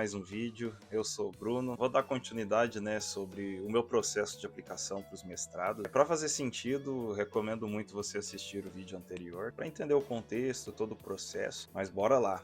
mais um vídeo. Eu sou o Bruno. Vou dar continuidade, sobre o meu processo de aplicação para os mestrados. Para fazer sentido, recomendo muito você assistir o vídeo anterior para entender o contexto, todo o processo. Mas bora lá.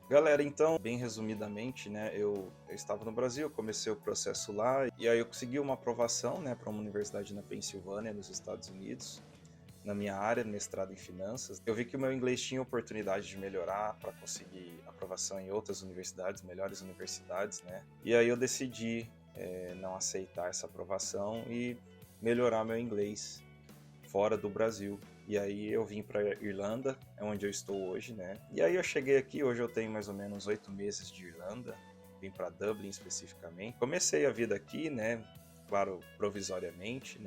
Galera, então, bem resumidamente, eu estava no Brasil, comecei o processo lá e aí eu consegui uma aprovação, para uma universidade na Pensilvânia, nos Estados Unidos. Na minha área, mestrado em finanças, eu vi que o meu inglês tinha oportunidade de melhorar para conseguir aprovação em outras universidades, melhores universidades, E aí eu decidi não aceitar essa aprovação e melhorar meu inglês fora do Brasil. E aí eu vim para Irlanda, é onde eu estou hoje, E aí eu cheguei aqui, hoje eu tenho mais ou menos 8 meses de Irlanda, vim para Dublin especificamente. Comecei a vida aqui, claro, provisoriamente,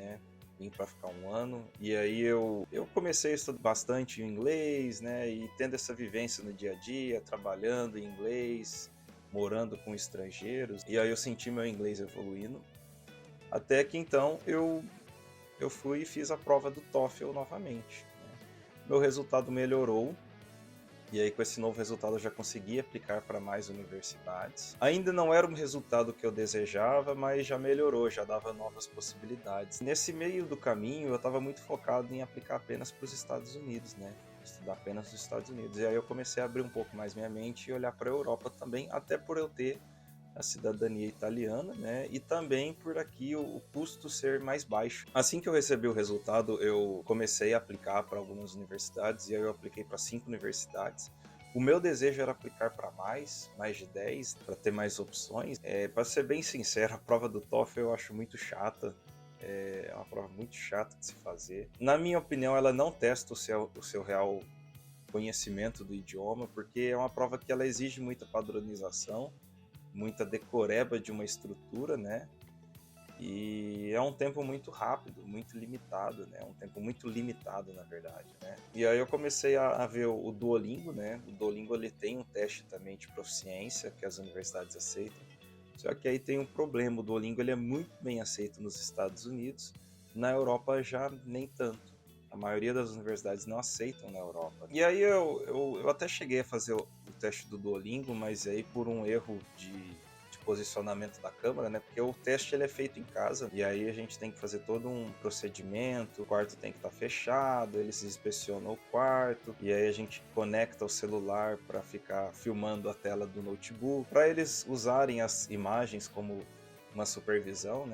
vim para ficar um ano, e aí eu comecei a estudar bastante inglês, e tendo essa vivência no dia a dia, trabalhando em inglês, morando com estrangeiros, e aí eu senti meu inglês evoluindo, até que então eu fui e fiz a prova do TOEFL novamente. Meu resultado melhorou, e aí com esse novo resultado eu já consegui aplicar para mais universidades. Ainda não era um resultado que eu desejava, mas já melhorou, já dava novas possibilidades. Nesse meio do caminho eu estava muito focado em aplicar apenas para os Estados Unidos, estudar apenas nos Estados Unidos. E aí eu comecei a abrir um pouco mais minha mente e olhar para a Europa também, até por eu ter a cidadania italiana, e também por aqui o custo ser mais baixo. Assim que eu recebi o resultado, eu comecei a aplicar para algumas universidades, e aí eu apliquei para 5 universidades. O meu desejo era aplicar para mais de 10, para ter mais opções. Para ser bem sincero, a prova do TOEFL eu acho muito chata. É uma prova muito chata de se fazer. Na minha opinião, ela não testa o seu real conhecimento do idioma, porque é uma prova que ela exige muita padronização, muita decoreba de uma estrutura, E é um tempo muito rápido, muito limitado, Um tempo muito limitado, na verdade, E aí eu comecei a ver o Duolingo, O Duolingo ele tem um teste também de proficiência que as universidades aceitam. Só que aí tem um problema, o Duolingo ele é muito bem aceito nos Estados Unidos, na Europa já nem tanto. A maioria das universidades não aceitam na Europa. E aí eu até cheguei a fazer o teste do Duolingo, mas aí por um erro de posicionamento da câmera, Porque o teste ele é feito em casa, e aí a gente tem que fazer todo um procedimento, o quarto tem que estar fechado, eles inspecionam o quarto, e aí a gente conecta o celular para ficar filmando a tela do notebook, para eles usarem as imagens como uma supervisão,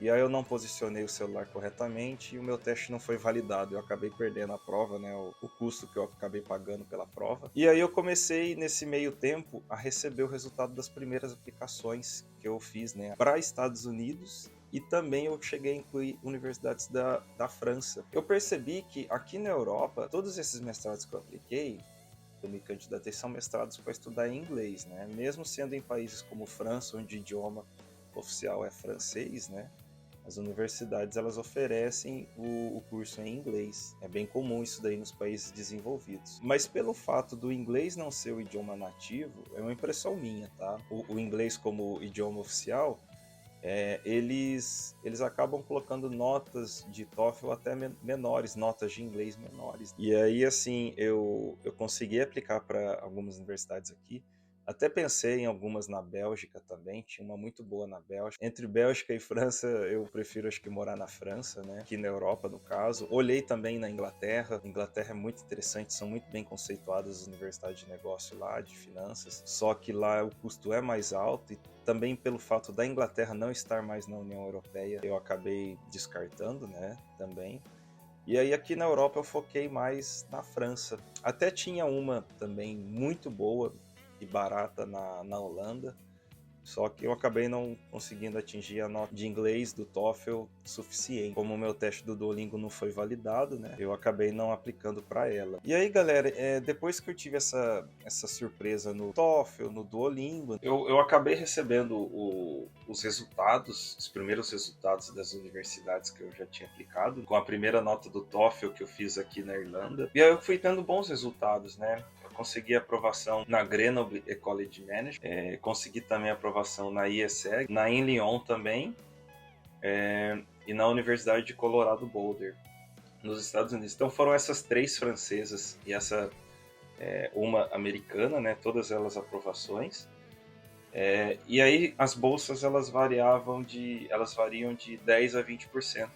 E aí eu não posicionei o celular corretamente e o meu teste não foi validado. Eu acabei perdendo a prova, o custo que eu acabei pagando pela prova. E aí eu comecei, nesse meio tempo, a receber o resultado das primeiras aplicações que eu fiz, para Estados Unidos. E também eu cheguei a incluir universidades da França. Eu percebi que aqui na Europa, todos esses mestrados que eu apliquei, eu me candidatei, são mestrados para estudar em inglês, Mesmo sendo em países como França, onde o idioma oficial é francês, As universidades elas oferecem o curso em inglês. É bem comum isso daí nos países desenvolvidos. Mas pelo fato do inglês não ser o idioma nativo, é uma impressão minha, tá? O inglês como idioma oficial, eles acabam colocando notas de TOEFL até menores, notas de inglês menores. E aí, assim, eu consegui aplicar para algumas universidades aqui. Até pensei em algumas na Bélgica também, tinha uma muito boa na Bélgica. Entre Bélgica e França, eu prefiro acho que morar na França, Aqui na Europa, no caso. Olhei também na Inglaterra. A Inglaterra é muito interessante, são muito bem conceituadas as universidades de negócio lá, de finanças. Só que lá o custo é mais alto e também pelo fato da Inglaterra não estar mais na União Europeia, eu acabei descartando, também. E aí aqui na Europa eu foquei mais na França. Até tinha uma também muito boa e barata na Holanda, só que eu acabei não conseguindo atingir a nota de inglês do TOEFL suficiente. Como o meu teste do Duolingo não foi validado, eu acabei não aplicando para ela. E aí, galera, depois que eu tive essa surpresa no TOEFL, no Duolingo, eu acabei recebendo os resultados, os primeiros resultados das universidades que eu já tinha aplicado, com a primeira nota do TOEFL que eu fiz aqui na Irlanda. E aí eu fui tendo bons resultados, Consegui aprovação na Grenoble École de Management, consegui também aprovação na IESEG, na Lyon também, e na Universidade de Colorado Boulder, nos Estados Unidos. Então foram essas 3 francesas e essa uma americana, todas elas aprovações. E aí as bolsas elas variam de 10 a 20%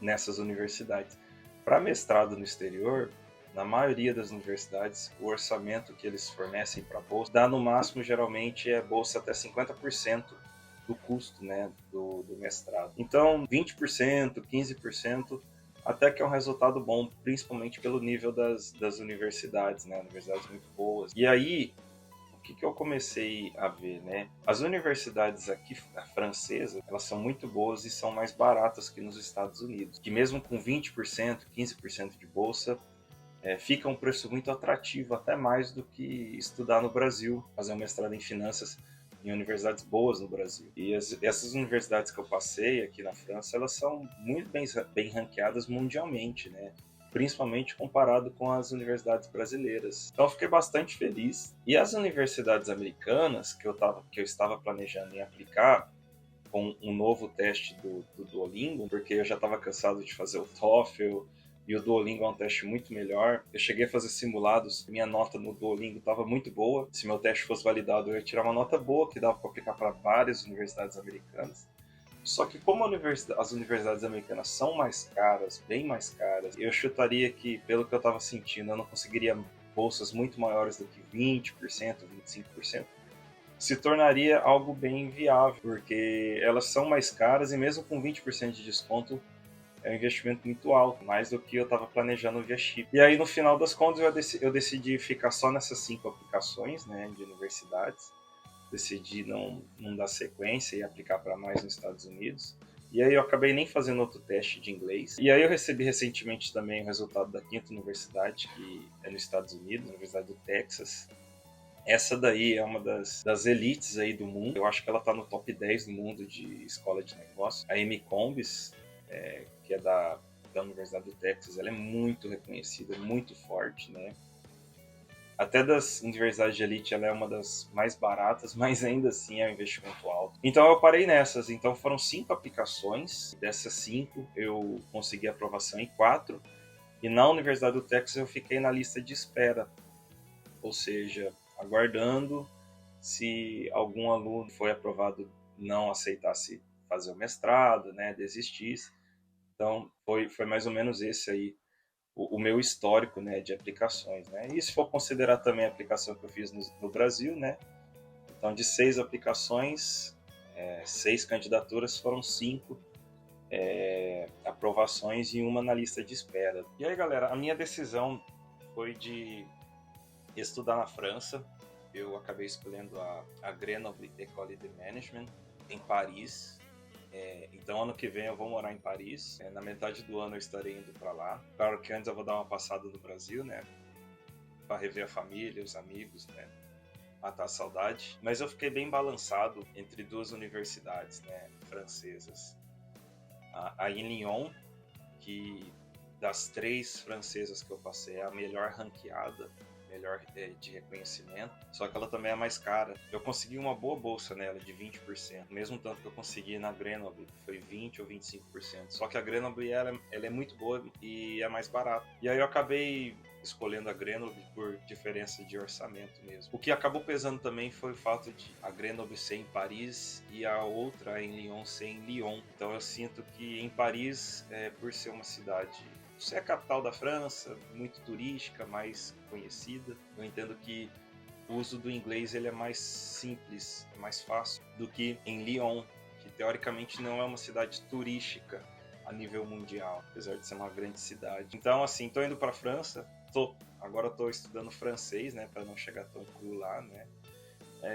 nessas universidades. Para mestrado no exterior, na maioria das universidades, o orçamento que eles fornecem para bolsa dá no máximo, geralmente, bolsa até 50% do custo, né, do mestrado. Então, 20%, 15%, até que é um resultado bom, principalmente pelo nível das universidades, né, universidades muito boas. E aí, o que eu comecei a ver, né? As universidades aqui francesas, elas são muito boas e são mais baratas que nos Estados Unidos. Que mesmo com 20%, 15% de bolsa, fica um preço muito atrativo, até mais do que estudar no Brasil, fazer um mestrado em finanças em universidades boas no Brasil. E essas universidades que eu passei aqui na França, elas são muito bem ranqueadas mundialmente, né? Principalmente comparado com as universidades brasileiras. Então eu fiquei bastante feliz. E as universidades americanas que eu estava planejando em aplicar com um novo teste do Duolingo, porque eu já estava cansado de fazer o TOEFL, e o Duolingo é um teste muito melhor. Eu cheguei a fazer simulados, minha nota no Duolingo estava muito boa. Se meu teste fosse validado, eu ia tirar uma nota boa, que dava para aplicar para várias universidades americanas. Só que como as universidades americanas são mais caras, bem mais caras, eu chutaria que, pelo que eu estava sentindo, eu não conseguiria bolsas muito maiores do que 20%, 25%. Se tornaria algo bem viável, porque elas são mais caras e mesmo com 20% de desconto, é um investimento muito alto, mais do que eu estava planejando via chip. E aí, no final das contas, eu decidi ficar só nessas 5 aplicações, né, de universidades. Decidi não dar sequência e aplicar para mais nos Estados Unidos. E aí eu acabei nem fazendo outro teste de inglês. E aí eu recebi recentemente também o resultado da 5ª universidade, que é nos Estados Unidos, a Universidade do Texas. Essa daí é uma das elites aí do mundo. Eu acho que ela está no top 10 do mundo de escola de negócio. A MCombs, que é da Universidade do Texas, ela é muito reconhecida, muito forte, né? Até das universidades de elite, ela é uma das mais baratas, mas ainda assim é um investimento alto. Então eu parei nessas. Então foram 5 aplicações. Dessas 5, eu consegui aprovação em 4. E na Universidade do Texas eu fiquei na lista de espera. Ou seja, aguardando se algum aluno foi aprovado não aceitasse fazer o mestrado, né, desistisse. Então foi mais ou menos esse aí o meu histórico, né, de aplicações, né? E se for considerar também a aplicação que eu fiz no Brasil, né? Então de 6 aplicações, 6 candidaturas, foram 5 aprovações e uma na lista de espera. E aí, galera, a minha decisão foi de estudar na França. Eu acabei escolhendo a Grenoble École de Management em Paris. Então ano que vem eu vou morar em Paris. Na metade do ano eu estarei indo para lá. Claro que antes eu vou dar uma passada no Brasil, né? Para rever a família, os amigos, né? Matar a saudade. Mas eu fiquei bem balançado entre 2 universidades, né? Francesas. A em Lyon, que das 3 francesas que eu passei é a melhor ranqueada, melhor de reconhecimento, só que ela também é mais cara. Eu consegui uma boa bolsa nela de 20%, mesmo tanto que eu consegui na Grenoble, que foi 20 ou 25%. Só que a Grenoble ela é muito boa e é mais barata. E aí eu acabei escolhendo a Grenoble por diferença de orçamento mesmo. O que acabou pesando também foi o fato de a Grenoble ser em Paris e a outra em Lyon ser em Lyon. Então eu sinto que em Paris, por ser uma cidade, ser a capital da França, muito turística, mais conhecida, eu entendo que o uso do inglês ele é mais simples, é mais fácil do que em Lyon, que teoricamente não é uma cidade turística a nível mundial, apesar de ser uma grande cidade. Então, assim, tô indo para a França, agora estou estudando francês, né, para não chegar tão cru lá, né.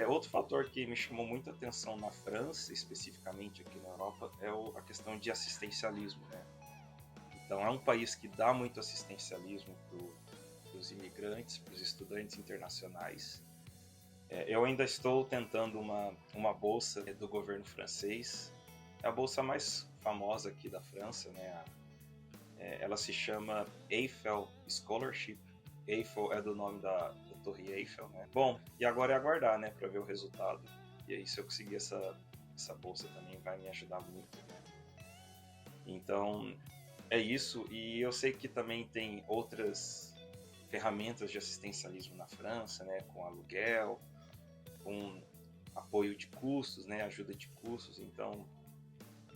Outro fator que me chamou muita atenção na França, especificamente aqui na Europa, é a questão de assistencialismo, né. Então é um país que dá muito assistencialismo para os imigrantes, para os estudantes internacionais. Eu ainda estou tentando uma bolsa do governo francês, é a bolsa mais famosa aqui da França, né? Ela se chama Eiffel Scholarship. Eiffel é do nome da Torre Eiffel, né? Bom, e agora é aguardar, né, para ver o resultado. E aí se eu conseguir essa bolsa também vai me ajudar muito, né? Então é isso, e eu sei que também tem outras ferramentas de assistencialismo na França, né, com aluguel, com apoio de custos, né, ajuda de custos. Então,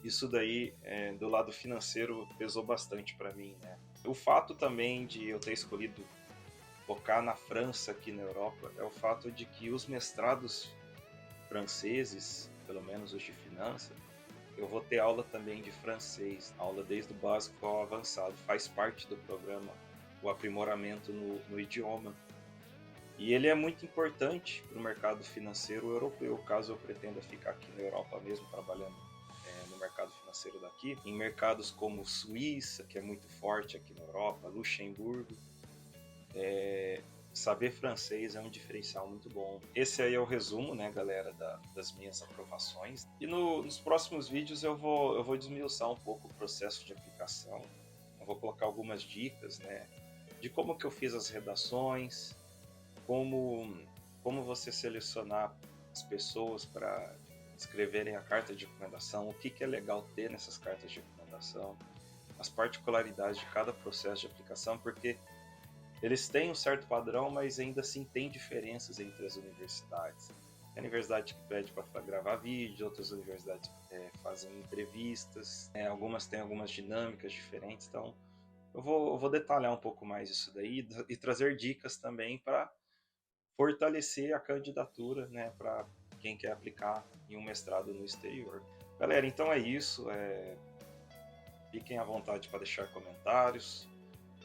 isso daí, do lado financeiro, pesou bastante para mim, né. O fato também de eu ter escolhido focar na França aqui na Europa é o fato de que os mestrados franceses, pelo menos os de finanças, eu vou ter aula também de francês, aula desde o básico ao avançado. Faz parte do programa o aprimoramento no idioma. E ele é muito importante para o mercado financeiro europeu, caso eu pretenda ficar aqui na Europa mesmo, trabalhando no mercado financeiro daqui. Em mercados como Suíça, que é muito forte aqui na Europa, Luxemburgo, saber francês é um diferencial muito bom. Esse aí é o resumo, né, galera, das minhas aprovações. E nos próximos vídeos eu vou desmiuçar um pouco o processo de aplicação. Eu vou colocar algumas dicas, né, de como que eu fiz as redações, como você selecionar as pessoas para escreverem a carta de recomendação, o que é legal ter nessas cartas de recomendação, as particularidades de cada processo de aplicação, porque eles têm um certo padrão, mas ainda assim tem diferenças entre as universidades. Tem universidade que pede para gravar vídeo, outras universidades fazem entrevistas, algumas têm algumas dinâmicas diferentes, então eu vou detalhar um pouco mais isso daí e trazer dicas também para fortalecer a candidatura, né, para quem quer aplicar em um mestrado no exterior. Galera, então é isso. Fiquem à vontade para deixar comentários.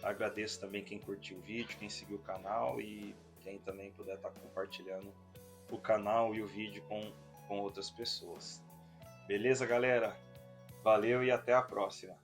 Agradeço também quem curtiu o vídeo, quem seguiu o canal e quem também puder estar compartilhando o canal e o vídeo com outras pessoas. Beleza, galera? Valeu e até a próxima!